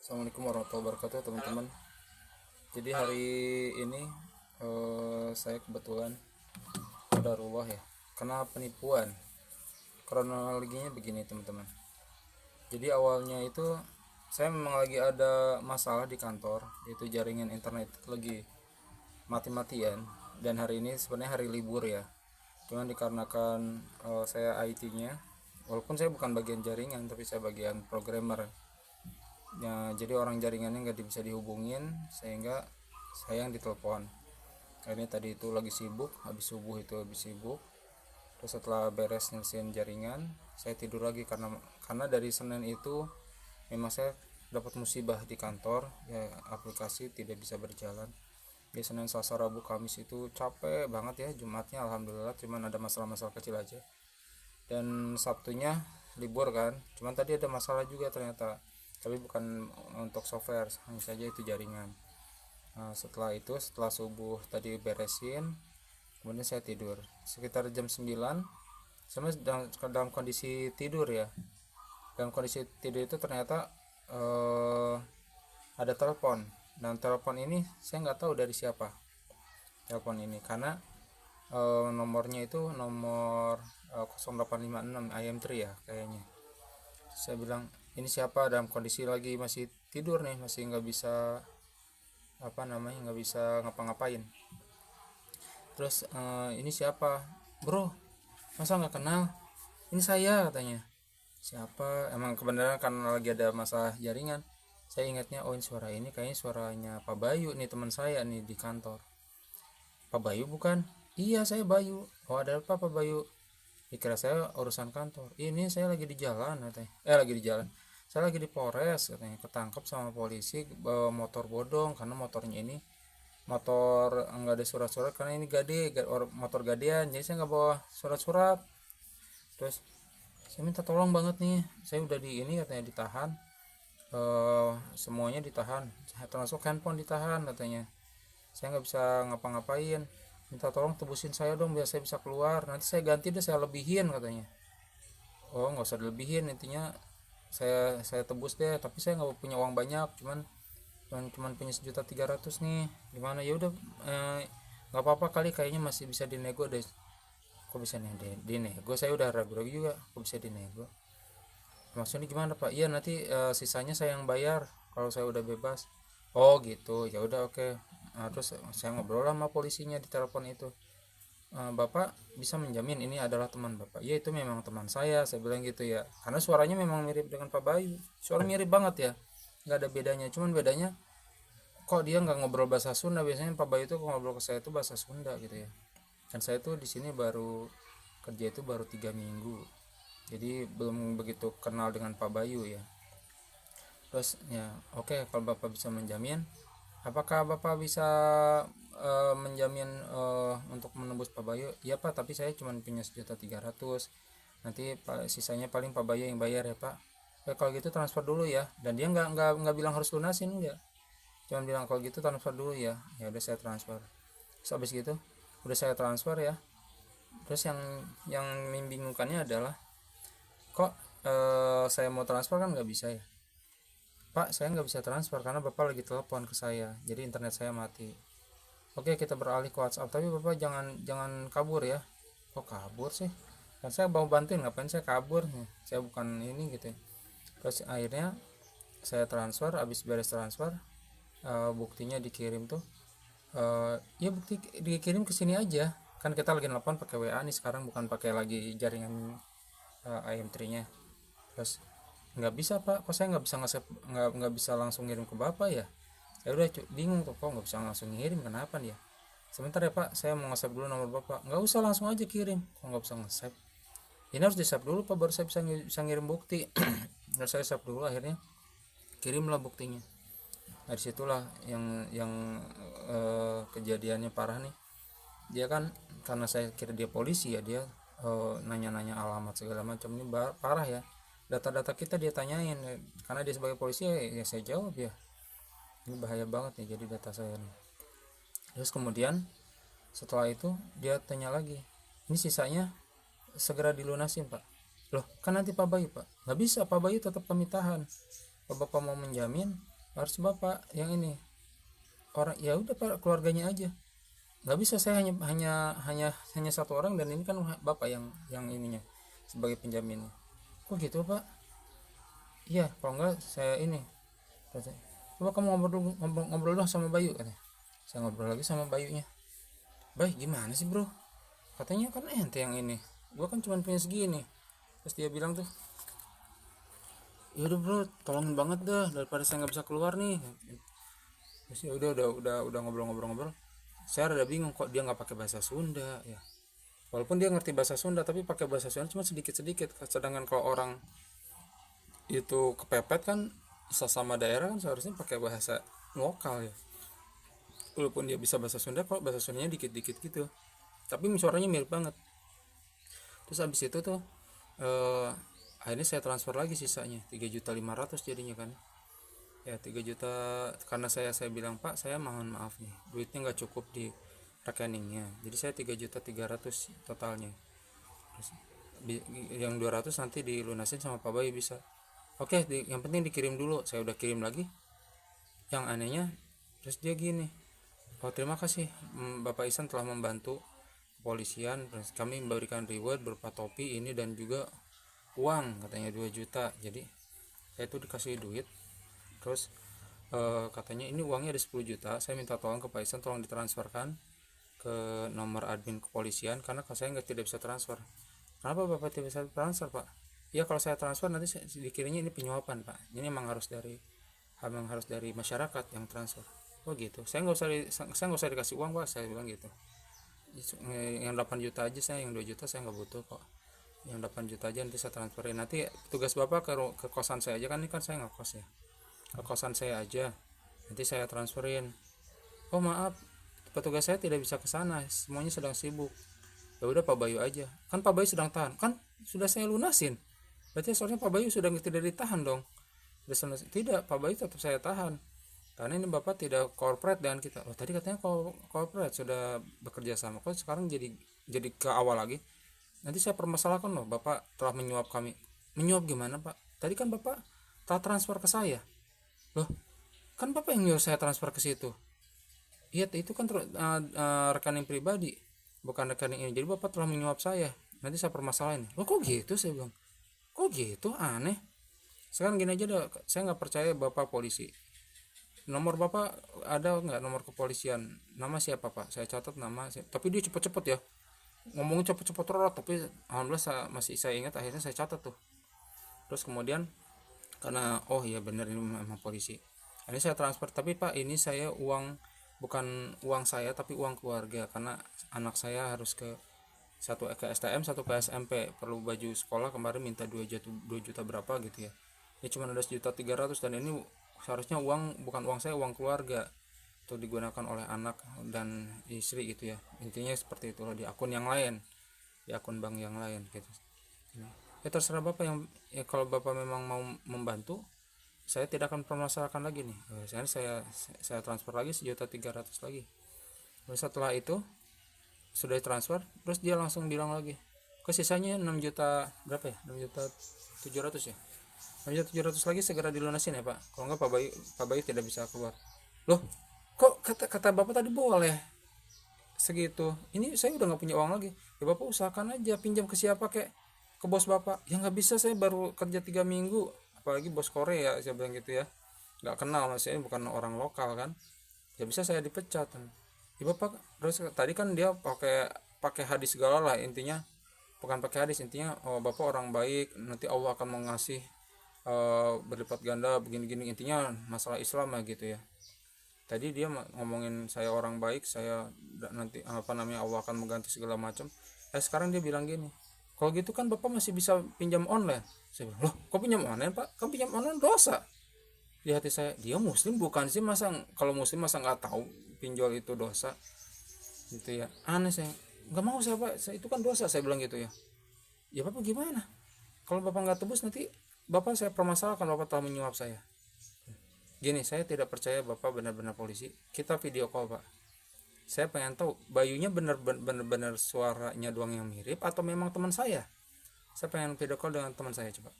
Assalamualaikum warahmatullahi wabarakatuh teman-teman. Jadi hari ini saya kebetulan qadarullah ya kena penipuan. Kronologinya begini teman-teman. Jadi awalnya itu saya memang lagi ada masalah di kantor, yaitu jaringan internet lagi mati-matian, dan hari ini sebenarnya hari libur ya. Cuman dikarenakan saya IT-nya, walaupun saya bukan bagian jaringan tapi saya bagian programmer ya, jadi orang jaringannya nggak bisa dihubungin sehingga saya yang ditelepon. Akhirnya tadi itu lagi sibuk, habis subuh itu habis sibuk, terus setelah beres nyelesain jaringan saya tidur lagi karena dari Senin itu memang saya dapat musibah di kantor ya, aplikasi tidak bisa berjalan di Senin, Selasa, Rabu, Kamis itu capek banget ya. Jumatnya alhamdulillah cuman ada masalah-masalah kecil aja, dan Sabtunya libur kan, cuman tadi ada masalah juga ternyata, tapi bukan untuk software, hanya saja itu jaringan. Nah, setelah subuh tadi beresin, kemudian saya tidur sekitar jam 9. Sama dalam kondisi tidur ya, dalam kondisi tidur itu ternyata eh, ada telepon, dan telepon ini saya nggak tahu dari siapa telepon ini, karena nomornya itu nomor 0856 IM3 ya kayaknya. Saya bilang, ini siapa, dalam kondisi lagi masih tidur nih, masih nggak bisa apa namanya, nggak bisa ngapa-ngapain. Terus ini siapa bro, masa nggak kenal, ini saya katanya. Siapa, emang kebenaran karena lagi ada masalah jaringan, saya ingatnya, oh ini suara ini kayaknya suaranya Pak Bayu nih, teman saya nih di kantor. Pak Bayu bukan? Iya saya Bayu. Oh ada apa Pak Bayu? Dikira saya urusan kantor. Ini saya lagi di jalan katanya. Lagi di jalan. Saya lagi di Polres katanya. Ketangkep sama polisi bawa motor bodong, karena motornya ini motor enggak ada surat-surat, karena ini motor gadean. Jadi saya nggak bawa surat-surat. Terus saya minta tolong banget nih. Saya udah di ini katanya ditahan. Semuanya ditahan. Termasuk handphone ditahan katanya. Saya nggak bisa ngapa-ngapain. Minta tolong tebusin saya dong biar saya bisa keluar. Nanti saya ganti deh, saya lebihin katanya. Oh nggak usah dilebihin, intinya saya tebus deh, tapi saya nggak punya uang banyak, cuman punya 1.300.000 nih. Gimana, ya udah, nggak apa-apa kali, kayaknya masih bisa dinego deh. Kok bisa nih dinego, saya udah ragu-ragu juga, kok bisa dinego. Maksudnya gimana pak? Iya nanti sisanya saya yang bayar kalau saya udah bebas. Oh gitu, ya udah oke. Nah, terus saya ngobrol sama polisinya di telepon itu. Bapak bisa menjamin ini adalah teman bapak? Ya itu memang teman saya bilang gitu ya, karena suaranya memang mirip dengan Pak Bayu, suara mirip banget ya, nggak ada bedanya, cuman bedanya kok dia nggak ngobrol bahasa Sunda. Biasanya Pak Bayu itu ngobrol ke saya itu bahasa Sunda gitu ya, dan saya tuh di sini baru kerja itu baru 3 minggu, jadi belum begitu kenal dengan Pak Bayu ya. Terus ya oke, kalau bapak bisa menjamin, apakah bapak bisa menjamin untuk menembus Pak Bayu? Iya pak, tapi saya cuma punya 1.300.000, nanti sisanya paling Pak Bayu yang bayar ya pak. Kalau gitu transfer dulu ya. Dan dia nggak bilang harus lunasin, enggak, cuman bilang kalau gitu transfer dulu ya. Ya udah saya transfer. Terus habis gitu udah saya transfer ya. Terus yang membingungkannya adalah, kok saya mau transfer kan nggak bisa ya pak, saya nggak bisa transfer karena bapak lagi telepon ke saya, jadi internet saya mati. Oke, kita beralih ke WhatsApp, tapi bapak jangan jangan kabur ya. Kok kabur sih, kan saya mau bantuin, ngapain saya kabur nih, saya bukan ini gitu ya. Terus akhirnya saya transfer, habis beres transfer, buktinya dikirim tuh. Ya bukti dikirim ke sini aja, kan kita lagi nelfon pakai WA nih sekarang, bukan pakai lagi jaringan IM3 nya. Terus nggak bisa pak, kok saya nggak bisa nge nggak bisa langsung ngirim ke bapak ya. Ya udah bingung tuh, kok nggak bisa langsung ngirim, kenapa nih ya. Sebentar ya pak, saya mau nge-save dulu nomor bapak. Nggak usah, langsung aja kirim. Kok nggak bisa nge-save? Ini harus di-save dulu pak, baru saya bisa ngirim bukti. Terus saya save dulu, akhirnya kirimlah buktinya. Nah disitulah yang kejadiannya parah nih. Dia kan, karena saya kira dia polisi ya, dia nanya-nanya alamat segala macam. Ini parah ya, data-data kita dia tanyain, karena dia sebagai polisi ya, ya saya jawab ya. Ini bahaya banget nih jadi data saya nih. Terus kemudian setelah itu dia tanya lagi, ini sisanya segera dilunasin pak. Loh kan nanti Pak Bayu pak, nggak bisa, Pak Bayu tetap kami tahan. Kalau bapak mau menjamin, harus bapak yang ini orang, ya udah pak keluarganya aja, nggak bisa saya hanya hanya hanya satu orang dan ini kan bapak yang ininya sebagai penjaminnya. Kok gitu pak? Iya kalau enggak saya ini katanya, coba kamu ngobrol dong sama Bayu katanya. Saya ngobrol lagi sama Bayunya, Bay gimana sih bro, katanya kan ente yang ini, gua kan cuma punya segini. Terus dia bilang tuh, ya udah bro tolongin banget dah daripada saya nggak bisa keluar nih. Terus ya udah ngobrol-ngobrol, saya rada bingung kok dia nggak pakai bahasa Sunda ya, walaupun dia ngerti bahasa Sunda tapi pakai bahasa Sunda cuma sedikit-sedikit, sedangkan kalau orang itu kepepet kan sesama daerah kan seharusnya pakai bahasa lokal ya, walaupun dia bisa bahasa Sunda kok bahasa Sundanya dikit-dikit gitu, tapi suaranya mirip banget. Terus habis itu tuh eh, akhirnya saya transfer lagi sisanya 3.500.000 jadinya kan, ya 3 juta, karena saya bilang pak saya mohon maaf nih duitnya nggak cukup di rekeningnya, jadi saya 3.300.000 totalnya. Terus, yang 200 nanti dilunasin sama Pak Bayu bisa. Oke yang penting dikirim dulu, saya udah kirim lagi. Yang anehnya terus dia gini, oh terima kasih Bapak Isan telah membantu kepolisian, terus kami memberikan reward berupa topi ini dan juga uang katanya 2 juta. Jadi saya tuh dikasih duit, terus katanya ini uangnya ada 10 juta, saya minta tolong ke Pak Isan tolong ditransferkan ke nomor admin kepolisian karena kalau saya tidak bisa transfer. Kenapa Bapak tidak bisa transfer Pak? Ya kalau saya transfer nanti dikiranya ini penyuapan Pak, ini emang harus dari masyarakat yang transfer. Oh gitu, saya nggak usah dikasih uang Pak, saya bilang gitu. Yang 8 juta aja, saya yang 2 juta saya nggak butuh kok, yang 8 juta aja nanti saya transferin, nanti tugas Bapak ke kosan saya aja, kan ini kan saya nggak kos ya, ke kosan saya aja nanti saya transferin. Oh maaf petugas saya tidak bisa ke sana, semuanya sedang sibuk. Ya udah Pak Bayu aja, kan Pak Bayu sedang tahan, kan sudah saya lunasin, berarti seharusnya Pak Bayu sudah tidak ditahan dong. Tidak, Pak Bayu tetap saya tahan karena ini Bapak tidak corporate dengan kita. Oh tadi katanya corporate sudah bekerja sama, kok sekarang jadi ke awal lagi. Nanti saya permasalahkan loh, Bapak telah menyuap kami. Menyuap gimana Pak? Tadi kan Bapak telah transfer ke saya. Loh kan Bapak yang nyuruh saya transfer ke situ. Iya itu kan rekening pribadi, bukan rekening ini, jadi Bapak telah menyuap saya. Nanti saya permasalahin. Loh kok gitu, saya bilang, kok gitu, aneh. Sekarang gini aja deh, saya nggak percaya Bapak polisi. Nomor Bapak ada nggak, nomor kepolisian, nama siapa Pak, saya catat nama saya. Tapi dia cepet-cepet ya ngomongnya, cepet-cepet terus, tapi alhamdulillah masih saya ingat, akhirnya saya catat tuh. Terus kemudian karena oh iya bener ini memang polisi, ini saya transfer, tapi Pak ini saya uang, bukan uang saya tapi uang keluarga, karena anak saya harus satu ke STM satu ke SMP, perlu baju sekolah, kemarin minta 2 juta berapa gitu ya, ini cuma ada 1.300.000, dan ini seharusnya uang, bukan uang saya, uang keluarga, untuk digunakan oleh anak dan istri gitu ya, intinya seperti itu di akun yang lain, di akun bank yang lain gitu. Ya terserah Bapak, yang ya kalau Bapak memang mau membantu, saya tidak akan permasalahkan lagi nih. Saya transfer lagi 1.300.000 lagi. Lalu setelah itu sudah transfer, terus dia langsung bilang lagi, ke sisanya 6 juta berapa ya, 6 juta 700 ya, 6 juta 700 lagi segera dilunasin ya Pak, kalau enggak Pak Bayu tidak bisa keluar. Loh kok kata Bapak tadi boleh segitu, ini saya udah nggak punya uang lagi. Ya Bapak usahakan aja pinjam ke siapa, kayak ke bos Bapak. Ya nggak bisa, saya baru kerja 3 minggu, apalagi bos Korea, saya bilang gitu ya, nggak kenal, maksudnya bukan orang lokal kan, ya bisa saya dipecat. Ya Bapak terus tadi kan dia pakai pakai hadis segala lah, intinya bukan pakai hadis, intinya oh Bapak orang baik, nanti Allah akan mengasih berlipat ganda begini-gini, intinya masalah Islam lah gitu ya. Tadi dia ngomongin saya orang baik, saya nanti apa namanya Allah akan mengganti segala macam. Sekarang dia bilang gini, kalau gitu kan Bapak masih bisa pinjam online. Saya bilang, loh kok pinjam online Pak, kan pinjam online dosa. Di hati saya, dia muslim bukan sih, masa kalau muslim masa nggak tahu pinjol itu dosa gitu ya, aneh. Saya nggak mau, saya Pak, itu kan dosa, saya bilang gitu ya. Ya Bapak gimana, kalau Bapak nggak tebus nanti Bapak saya permasalahkan, Bapak telah menyuap saya. Gini, saya tidak percaya Bapak benar-benar polisi. Kita video call Pak, saya pengen tahu Bayunya benar-benar suaranya doang yang mirip atau memang teman saya pengen video call dengan teman saya, coba.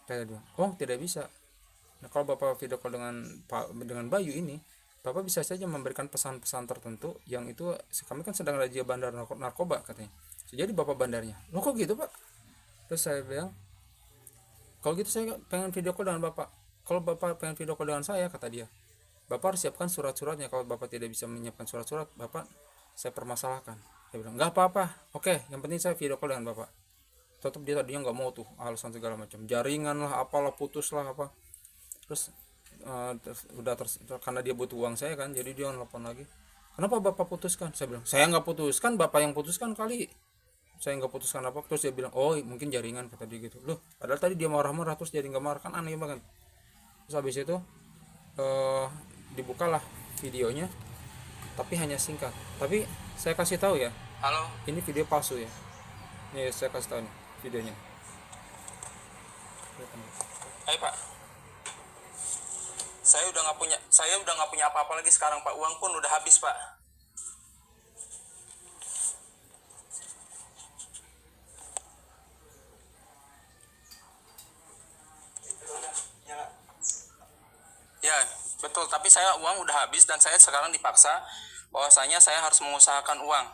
Saya bilang, oh tidak bisa, Nah, kalau Bapak video call dengan Bayu ini, Bapak bisa saja memberikan pesan-pesan tertentu yang itu kami kan sedang razia bandar narkoba katanya. Jadi Bapak bandarnya. Loh kok gitu, Pak? Terus saya bilang, kalau gitu saya pengen video call dengan Bapak. Kalau Bapak pengen video call dengan saya, kata dia, Bapak harus siapkan surat-suratnya. Kalau Bapak tidak bisa menyiapkan surat-surat, Bapak saya permasalahkan. Saya bilang, nggak apa-apa. Oke, yang penting saya video call dengan Bapak. Tetap dia tadinya nggak mau tuh, alasan segala macam. Jaringan lah, apalah, putus lah, apa. Terus, karena dia butuh uang saya kan, jadi dia nelfon lagi. Kenapa Bapak putuskan? Saya bilang, saya nggak putuskan, Bapak yang putuskan kali. Saya nggak putuskan apa. Terus dia bilang, oh mungkin jaringan, kata dia gitu. Loh, padahal tadi dia marah-marah terus jadi nggak marah, kan aneh banget. Terus habis itu dibukalah videonya, tapi hanya singkat. Tapi saya kasih tahu ya, halo, ini video palsu ya. Nih saya kasih tahu nih videonya. Hai Pak, saya udah nggak punya apa-apa lagi sekarang Pak. Uang pun udah habis Pak. Ya betul, tapi saya uang udah habis dan saya sekarang dipaksa bahwasanya saya harus mengusahakan uang.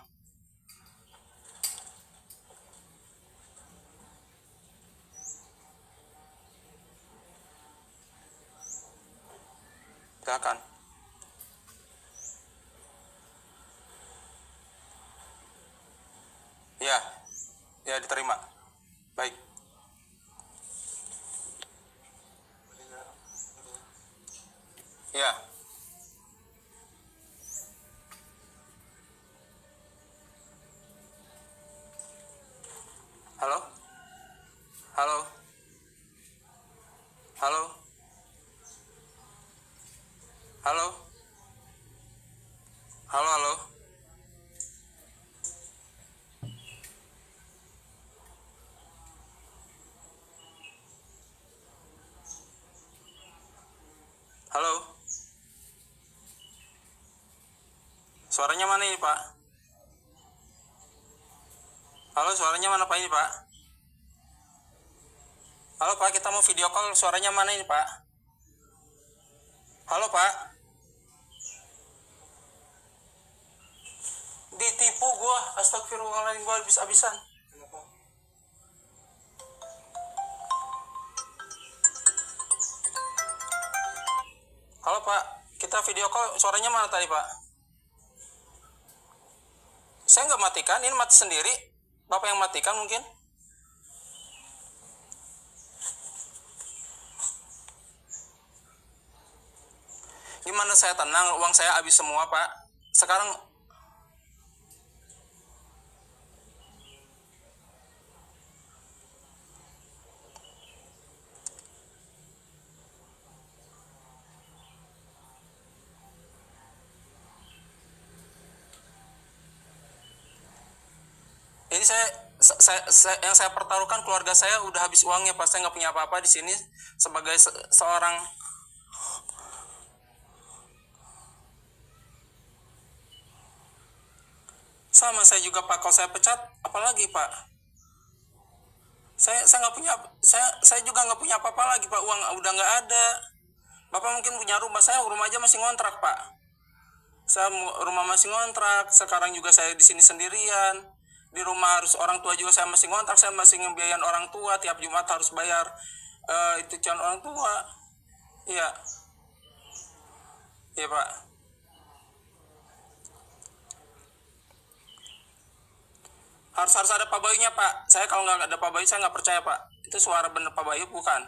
Silakan. Ya, ya diterima. Baik. Ya. Halo? Halo? Halo? Halo? Halo, halo? Halo? Suaranya mana ini, Pak? Halo, suaranya mana Pak ini, Pak? Halo, Pak, kita mau video call. Suaranya mana ini, Pak? Halo, Pak? Ditipu gua. Astagfirullahaladzim, gua habis-habisan. Halo, Pak. Kita video call. Suaranya mana tadi, Pak? Saya nggak matikan, ini mati sendiri. Bapak yang matikan mungkin. Gimana saya tenang, uang saya habis semua Pak. Sekarang ini yang saya pertaruhkan keluarga saya udah habis uangnya Pak. Saya nggak punya apa-apa di sini sebagai seorang. Sama saya juga Pak, kalau saya pecat apalagi Pak. Saya nggak punya, saya juga nggak punya apa-apa lagi Pak. Uang udah nggak ada. Bapak mungkin punya rumah, saya rumah aja masih ngontrak Pak. Saya rumah masih ngontrak, sekarang juga saya di sini sendirian. Di rumah harus orang tua juga saya masih ngontrak, saya masih ngebiayain orang tua, tiap Jumat harus bayar itu calon orang tua. Iya. Iya Pak. Harus ada Pak Bayunya Pak. Saya kalau nggak ada Pak Bayu saya nggak percaya Pak. Itu suara bener Pak Bayu bukan?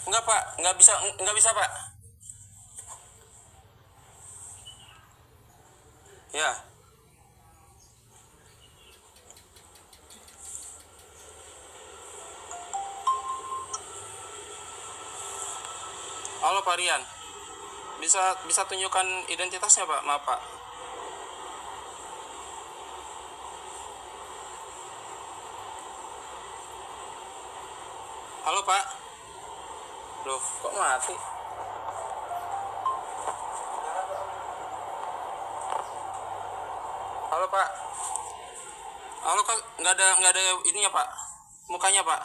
Enggak Pak, nggak bisa Pak. Ya. Halo Pak Rian. Bisa tunjukkan identitasnya Pak, maaf Pak. Halo Pak. Loh, kok mati? Halo Pak. Halo kak, nggak ada ininya pak, mukanya pak,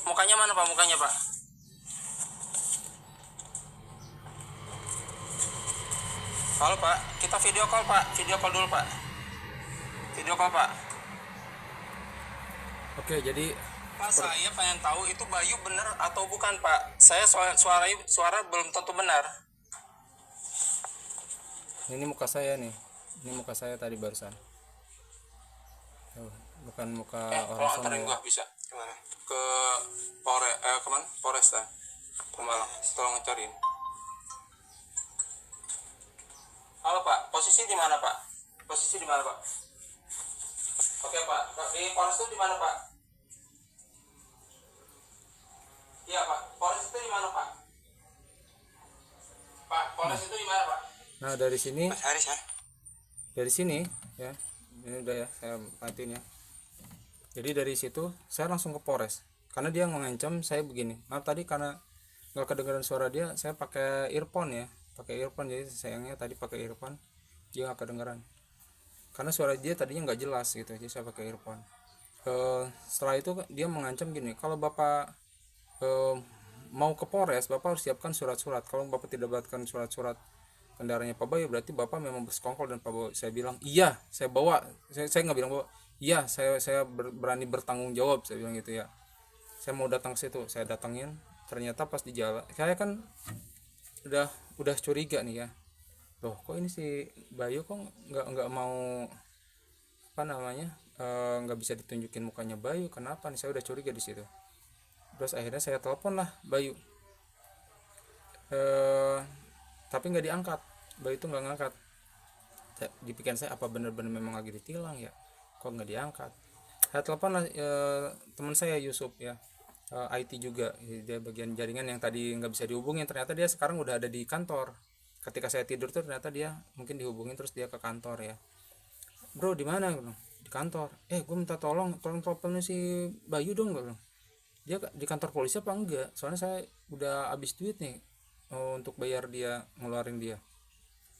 mukanya mana pak, mukanya pak. Halo pak, kita video call pak, video call dulu pak, video call pak. Oke, jadi Pak, saya pengen tahu itu Bayu benar atau bukan Pak. Saya suara belum tentu benar. Ini muka saya nih, ini muka saya tadi barusan. Oh, bukan muka orang sana. Antarin gua bisa. Gimana? Ke kemana? Polresta Pemalang. Tolong cariin. Halo Pak, posisi di mana Pak? Posisi di mana Pak? Oke Pak, di Polres itu di mana Pak? Iya Pak, Polres itu di mana Pak? Pak, Polres itu di mana Pak? Nah dari sini. Mas Haris ya? Dari sini ya, ini udah ya, saya matiin ya. Jadi dari situ saya langsung ke Polres, karena dia mengancam saya begini. Maaf tadi karena nggak kedengaran suara dia, saya pakai earphone ya, pakai earphone. Jadi sayangnya tadi pakai earphone dia nggak kedengaran, karena suara dia tadinya nggak jelas gitu. Jadi saya pakai earphone. Setelah itu dia mengancam gini, kalau bapak mau ke Polres, bapak harus siapkan surat-surat. Kalau bapak tidak dapatkan surat-surat kendaraannya Pak Bayu, berarti bapak memang bersekongkol dan Pak Bayu. Saya bilang iya, saya bawa. Saya nggak bilang bawa, iya saya berani bertanggung jawab, saya bilang gitu ya. Saya mau datang ke situ, saya datangin. Ternyata pas di jalan, saya kan udah curiga nih ya. Loh kok ini si Bayu kok nggak mau apa namanya, nggak bisa ditunjukin mukanya Bayu, kenapa nih? Saya udah curiga di situ. Terus akhirnya saya telepon lah Bayu, tapi nggak diangkat. Bayu itu nggak ngangkat. Di pikiran saya, apa benar-benar memang lagi ditilang ya, kok nggak diangkat. Saya telepon lah teman saya Yusuf ya, IT juga, dia bagian jaringan yang tadi nggak bisa dihubungin. Ternyata dia sekarang udah ada di kantor. Ketika saya tidur tuh ternyata dia mungkin dihubungin, terus dia ke kantor ya. Bro di mana? Di kantor. Gue minta tolong teleponnya si Bayu dong, gue bilang. Dia di kantor polisi apa enggak? Soalnya saya udah habis duit nih untuk bayar dia, ngeluarin dia.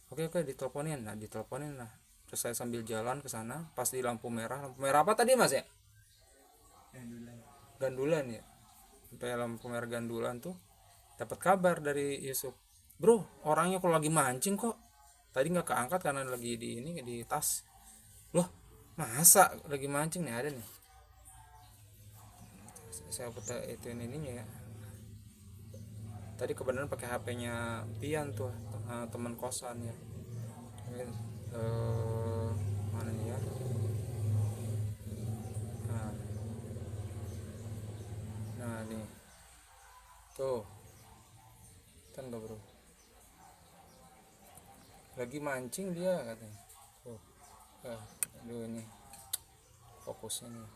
Oke diteleponin. Nah diteleponin lah. Terus saya sambil jalan ke sana, pas di lampu merah apa tadi mas ya? Gandulan ya. Sampai lampu merah gandulan tuh dapat kabar dari Yusuf. Bro, orangnya kalau lagi mancing kok. Tadi nggak keangkat karena lagi di ini, di tas. Loh, masa lagi mancing nih, ada nih. Saya putar itu ininya ya. Tadi kebenaran pakai HP-nya Pian tuh, teman kosan ya. Mana ya? Nah nih, tuh, kan gak bro? Lagi mancing dia katanya. Tuh, aduh ini fokusnya nih.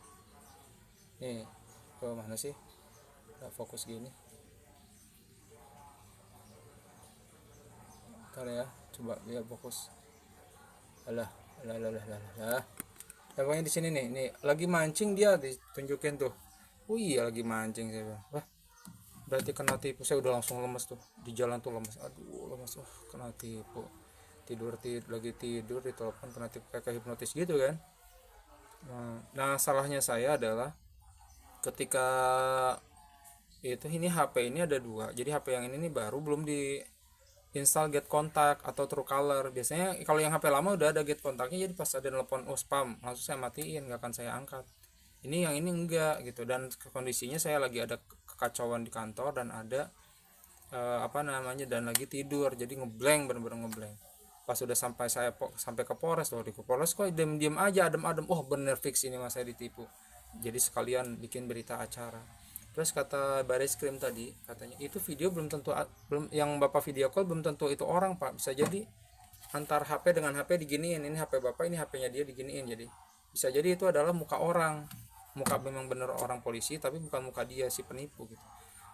Nih, ke mana sih? Gak fokus gini. Ntar ya, coba biar fokus. Alah. Pokoknya di sini nih lagi mancing dia, ditunjukin tuh. Oh iya lagi mancing, saya bilang. Wah, berarti kena tipu. Saya udah langsung lemes tuh di jalan tuh, lemes. Aduh lemes, wah kena tipu. Lagi tidur ditelepon kena tipu, kayak hipnotis gitu kan. Nah salahnya saya adalah ketika itu, ini HP ini ada dua. Jadi HP yang ini nih baru, belum di install get kontak atau Truecaller. Biasanya kalau yang HP lama udah ada get kontaknya, jadi pas ada telepon spam langsung saya matiin, nggak akan saya angkat. Ini yang ini enggak gitu. Dan kondisinya saya lagi ada kekacauan di kantor dan ada dan lagi tidur, jadi ngeblank, bener-bener ngeblank. Pas sudah sampai ke Polres, loh di Polres kok diam aja, adem. Oh bener fix ini mas, saya ditipu. Jadi sekalian bikin berita acara. Terus kata baris krim tadi, katanya itu video belum tentu, belum yang bapak video call belum tentu itu orang pak, bisa jadi antar HP dengan HP diginiin. Ini HP bapak, ini HP-nya dia diginiin. Jadi bisa jadi itu adalah muka orang, muka memang bener orang polisi, tapi bukan muka dia si penipu gitu.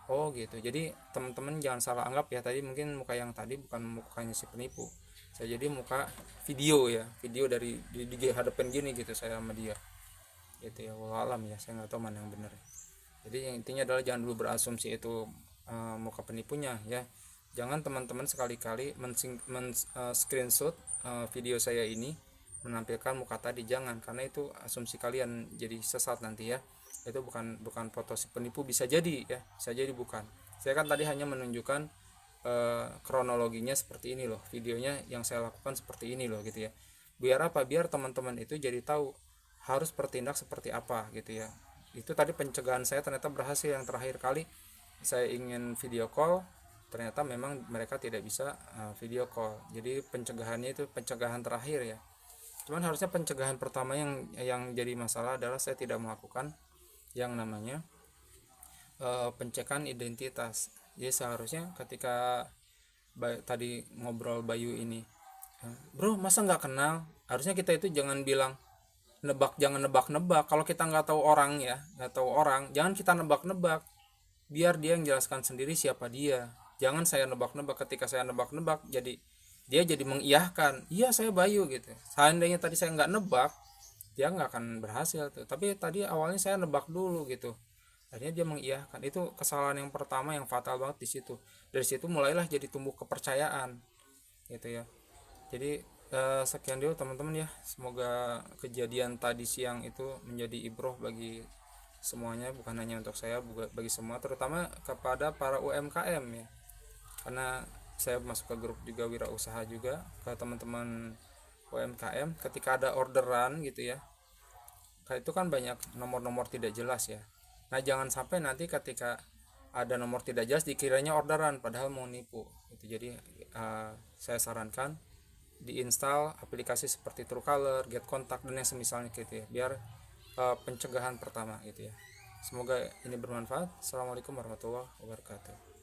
Oh gitu. Jadi teman-teman jangan salah anggap ya, tadi mungkin muka yang tadi bukan mukanya si penipu. Saya jadi muka video ya, video dari di hadapan gini gitu saya sama dia. Gitu ya, wallahualam ya, saya nggak tahu mana yang benar. Jadi yang intinya adalah jangan dulu berasumsi itu muka penipunya ya. Jangan teman-teman sekali-kali screenshot video saya ini menampilkan muka tadi, jangan, karena itu asumsi kalian jadi sesat nanti ya. Itu bukan foto si penipu, bisa jadi ya, bisa jadi bukan. Saya kan tadi hanya menunjukkan kronologinya seperti ini loh, videonya yang saya lakukan seperti ini loh gitu ya. Biar apa? Biar teman-teman itu jadi tahu harus bertindak seperti apa gitu ya. Itu tadi pencegahan saya ternyata berhasil. Yang terakhir kali saya ingin video call, ternyata memang mereka tidak bisa video call. Jadi pencegahannya itu pencegahan terakhir ya. Cuman harusnya pencegahan pertama yang jadi masalah adalah saya tidak melakukan yang namanya pencegahan identitas. Jadi seharusnya ketika tadi ngobrol Bayu ini, bro masa nggak kenal, harusnya kita itu jangan bilang jangan nebak-nebak. Kalau kita nggak tahu orang ya, nggak tahu orang, jangan kita nebak-nebak, biar dia menjelaskan sendiri siapa dia. Jangan saya nebak-nebak. Ketika saya nebak-nebak, jadi dia jadi mengiyahkan, iya saya Bayu gitu. Seandainya tadi saya nggak nebak, dia nggak akan berhasil tuh. Tapi tadi awalnya saya nebak dulu gitu, akhirnya dia mengiyahkan. Itu kesalahan yang pertama yang fatal banget di situ. Dari situ mulailah jadi tumbuh kepercayaan gitu ya. Jadi sekian dulu teman-teman ya, semoga kejadian tadi siang itu menjadi ibroh bagi semuanya, bukan hanya untuk saya, bagi semua, terutama kepada para UMKM ya, karena saya masuk ke grup juga wirausaha juga, ke teman-teman UMKM. Ketika ada orderan gitu ya, itu kan banyak nomor-nomor tidak jelas ya. Nah jangan sampai nanti ketika ada nomor tidak jelas dikiranya orderan padahal mau nipu gitu. Jadi saya sarankan diinstal aplikasi seperti Truecaller, Get Contact dan yang semisalnya gitu ya, biar pencegahan pertama gitu ya. Semoga ini bermanfaat. Assalamualaikum warahmatullahi wabarakatuh.